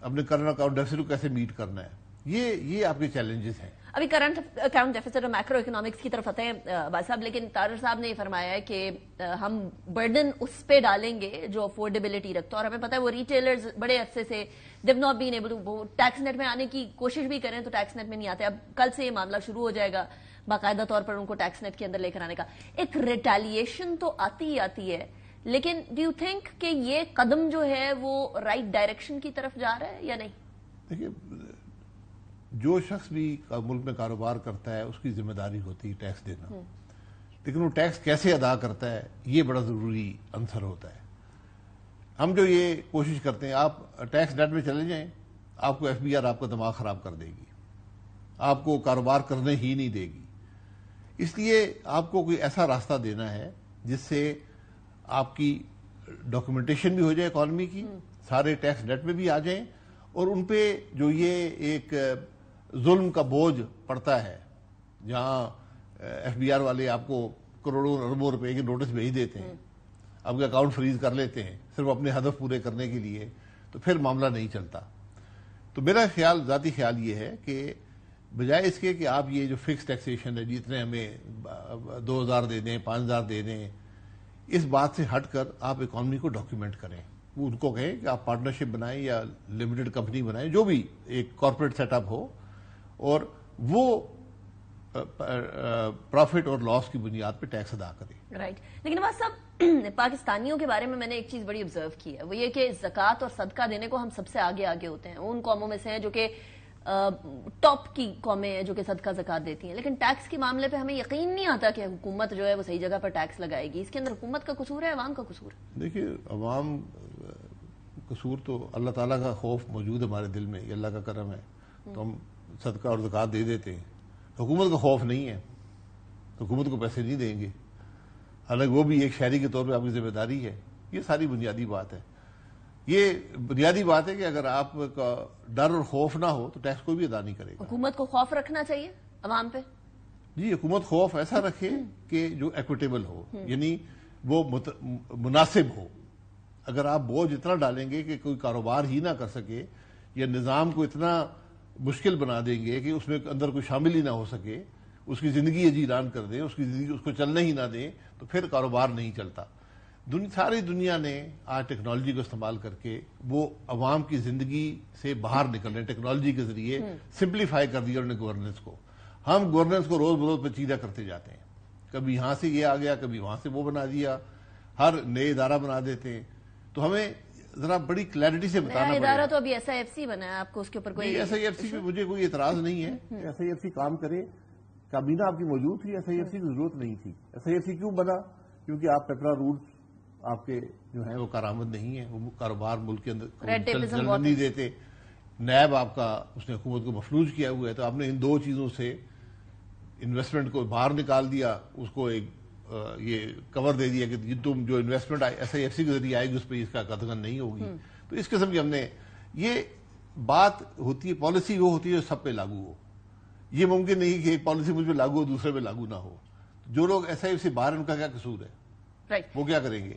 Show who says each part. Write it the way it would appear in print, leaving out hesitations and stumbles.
Speaker 1: اپنے current account deficit کو کیسے میٹ کرنا ہے. یہ آپ کے چیلنجز ہیں.
Speaker 2: ابھی کرنٹ اکاؤنٹ ڈیفیسٹ اور میکرو اکنامکس کی طرف آتے ہیں باز صاحب، لیکن طاہر صاحب نے یہ فرمایا ہے کہ ہم برڈن اس پہ ڈالیں گے جو افورڈیبلٹی رکھتا ہے، اور ہمیں پتہ ہے وہ ریٹیلرز بڑے عرصے سے they've not been able to tax net میں آنے کی کوشش بھی کریں تو ٹیکس نیٹ میں نہیں آتے. اب کل سے یہ معاملہ شروع ہو جائے گا باقاعدہ طور پر ان کو ٹیکس نیٹ کے اندر لے کر آنے کا. ایک ریٹیلیشن تو آتی ہی آتی ہے، لیکن ڈو یو تھنک کہ یہ قدم جو ہے وہ رائٹ ڈائریکشن کی طرف جا رہا ہے یا نہیں؟
Speaker 1: دیکھیے، جو شخص بھی ملک میں کاروبار کرتا ہے اس کی ذمہ داری ہوتی ہے ٹیکس دینا، لیکن وہ ٹیکس کیسے ادا کرتا ہے یہ بڑا ضروری عنصر ہوتا ہے. ہم جو یہ کوشش کرتے ہیں، آپ ٹیکس نیٹ میں چلے جائیں، آپ کو ایف بی آر آپ کا دماغ خراب کر دے گی، آپ کو کاروبار کرنے ہی نہیں دے گی. اس لیے آپ کو کوئی ایسا راستہ دینا ہے جس سے آپ کی ڈاکیومنٹیشن بھی ہو جائے اکانومی کی، سارے ٹیکس نیٹ میں بھی آ جائیں، اور ان پہ جو یہ ایک ظلم کا بوجھ پڑتا ہے، جہاں ایف بی آر والے آپ کو کروڑوں اربوں روپے کے نوٹس بھیج دیتے ہیں، آپ کے اکاؤنٹ فریز کر لیتے ہیں صرف اپنے ہدف پورے کرنے کے لیے، تو پھر معاملہ نہیں چلتا. تو میرا ذاتی خیال یہ ہے کہ بجائے اس کے کہ آپ یہ جو فکس ٹیکسیشن ہے، جتنے ہمیں 2000 دے دیں 5000 دے دیں، اس بات سے ہٹ کر آپ اکانومی کو ڈاکیومنٹ کریں. وہ ان کو کہیں کہ آپ پارٹنرشپ بنائیں یا لمیٹڈ کمپنی بنائیں، جو بھی ایک کارپوریٹ سیٹ اپ ہو، اور وہ پروفٹ اور لاس کی بنیاد پہ ٹیکس ادا کریں.
Speaker 2: رائٹ. لیکن نواز صاحب، پاکستانیوں کے بارے میں نے ایک چیز بڑی آبزرو کی ہے، وہ یہ کہ زکوٰۃ اور صدقہ دینے کو ہم سب سے آگے ہوتے ہیں. ان قوموں میں سے ہیں جو کہ ٹاپ کی قومیں ہیں جو کہ صدقہ زکوٰۃ دیتی ہیں، لیکن ٹیکس کے معاملے پہ ہمیں یقین نہیں آتا کہ حکومت جو ہے وہ صحیح جگہ پر ٹیکس لگائے گی. اس کے اندر حکومت کا قصور ہے، عوام کا قصور ہے؟
Speaker 1: دیکھیے، عوام قصور تو اللہ تعالیٰ کا خوف موجود ہے ہمارے دل میں، یہ اللہ کا کرم ہے تو ہم صدقہ اور زکوٰۃ دے دیتے ہیں. حکومت کا خوف نہیں ہے، حکومت کو پیسے نہیں دیں گے، حالانکہ وہ بھی ایک شہری کے طور پہ آپ کی ذمہ داری ہے. یہ ساری بنیادی بات ہے. یہ بنیادی بات ہے کہ اگر آپ کا ڈر اور خوف نہ ہو تو ٹیکس کوئی بھی ادا نہیں کرے گا.
Speaker 2: حکومت کو خوف رکھنا چاہیے عوام پہ؟
Speaker 1: جی، حکومت خوف ایسا رکھے کہ جو ایکویٹیبل ہو، یعنی وہ مناسب ہو. اگر آپ بوجھ اتنا ڈالیں گے کہ کوئی کاروبار ہی نہ کر سکے، یا نظام کو اتنا مشکل بنا دیں گے کہ اس میں اندر کوئی شامل ہی نہ ہو سکے، اس کی زندگی اجیران کر دیں، اس کی زندگی اس کو چلنے ہی نہ دیں، تو پھر کاروبار نہیں چلتا. ساری دنیا نے آج ٹیکنالوجی کو استعمال کر کے وہ عوام کی زندگی سے باہر نکل رہے ہیں، ٹیکنالوجی کے ذریعے سمپلیفائی کر دیا انہوں نے گورننس کو. ہم گورننس کو روز بروز پیچیدہ کرتے جاتے ہیں، کبھی یہاں سے یہ آ گیا، کبھی وہاں سے وہ بنا دیا، ہر نئے ادارہ بنا دیتے ہیں. تو ہمیں ذرا بڑی کلیئرٹی سے بتانا پڑے گا.
Speaker 2: ادارہ تو ابھی ایس آئی ایف سی بنا ہے، آپ کو اس کے اوپر کوئی؟
Speaker 1: ایس آئی ایف سی پہ مجھے کوئی اعتراض نہیں ہے. ایس آئی ایف سی کام کرے، کابینہ آپ کی موجود تھی، ایس آئی ایف سی کی ضرورت نہیں تھی. ایس آئی ایف سی کیوں بنا؟ کیونکہ آپ پیپرا رولز آپ کے جو ہیں وہ کارآمد نہیں ہیں، وہ کاروبار ملک کے اندر چلنے نہیں دیتے. نیب آپ کا اس نے حکومت کو مفلوج کیا ہوا ہے. تو آپ نے ان دو چیزوں سے انویسٹمنٹ کو باہر نکال دیا، اس کو ایک یہ کور دے دیا کہ تم جو investment S I F C کے ذریعے آئے گی اس پہ اس کا قدغن نہیں ہوگی. تو اس قسم کی ہم نے یہ بات ہوتی ہے، پالیسی وہ ہوتی ہے جو سب پہ لاگو ہو. یہ ممکن نہیں کہ ایک پالیسی مجھ پہ لاگو ہو دوسرے پہ لاگو نہ ہو. جو لوگ ایس آئی ایف سے باہر، ان کا کیا قصور ہے؟ وہ کیا کریں گے؟